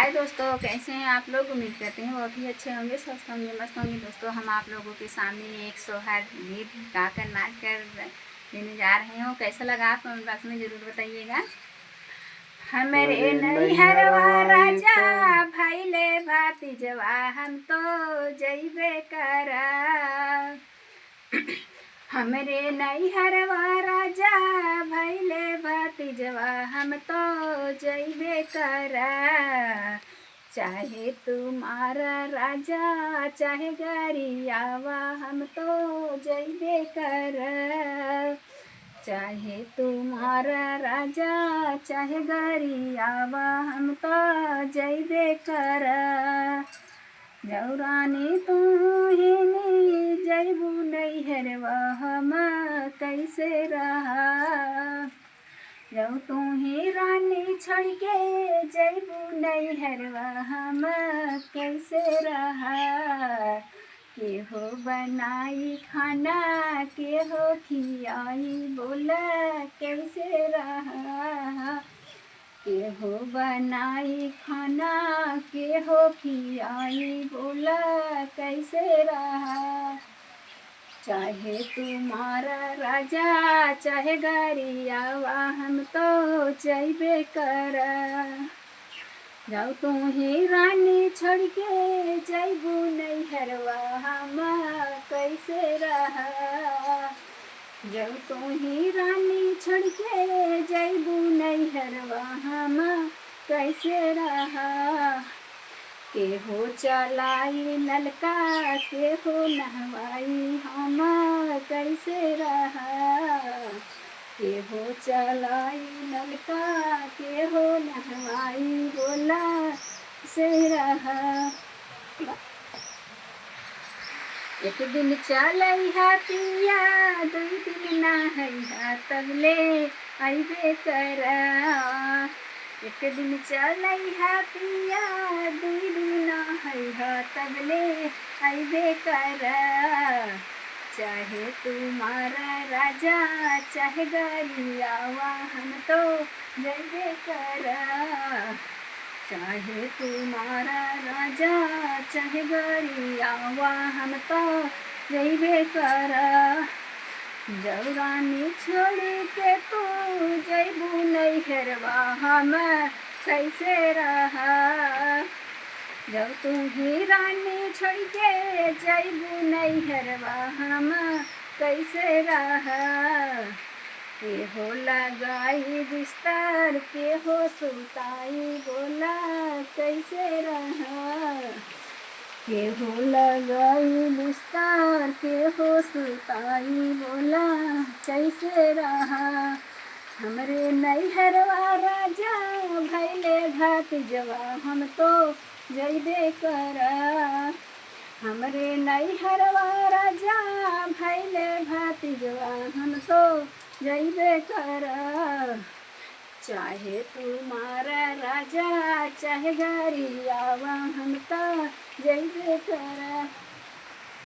हाय दोस्तों, कैसे हैं आप लोग। उम्मीद करते हैं बहुत ही अच्छे होंगे, स्वस्थ होंगे, मस्त होंगे। दोस्तों, हम आप लोगों के सामने एक सोहर गीत गाकर नाच कर देने जा रहे हो। कैसा लगा आप कमेंट बॉक्स में ज़रूर बताइएगा। हमरे नैहरवा राजा भैले भातीजवा हम तो जइबे करा। हमरे नैहरवा राजा भैले भतीजवा हम तो जइबे करा। चाहे तुम्हारा राजा चाहे गरियावा हम तो जइबे करा। चाहे तुम्हारा राजा चाहे गरियावा हम तो जइबे करा। जौरानी तू ही जइबू नैहरवा हम कैसे रहा। जौ तू ही रानी छोड़ के जइबू नैहरवा हम कैसे रहा। केहो बनाई खाना केहो खियाई बोला कैसे रहा। केहो बनाई खाना केहो खियाई बोला कैसे रहा। चाहे तुम्हारा राजा चाहे गरियावा हम तो जइबे करा। जाओ तू ही रानी छोड़ के जइबू नैहरवा हम कैसे रहा। जब तू ही रानी छोड़ के जइबू नैहरवा हम कैसे रहा। केहो चलाई नलका केहो नहवाई हम कैसे रहा। केहो चलाई नलका केहो नहवाई बोला से रहा। एक दिन चलैहा पिया दुई दिन नहैहा तबले अइबे करा। एक दिन चलैहा पिया दुई दिन नहैहा तबले अइबे करा। चाहे तुम्हारा राजा चाहे गरियावा हम तो जइबे करा। चाहे तुम्हारा राजा चाहे गरियावा हम तो जइबे करा। जौरानी छोड़ के तू जइबू नैहरवा हम कैसे रहा। जब तू ही रानी छोड़ के जइबू नैहरवा हम कैसे रहा। केहो लगाई बिस्तर केहो सुताई बोला कैसे रहा। केहो लगाई बिस्तर केहो सुताई बोला कैसे रहा। हमरे नैहरवा राजा भैले भतीजवा हम तो जइबे करा। हमरे नैहरवा राजा भैले भतीजवा हम तो जइबे करा। चाहे तुम्हारा राजा चाहे गरियावा हम तो जइबे करा।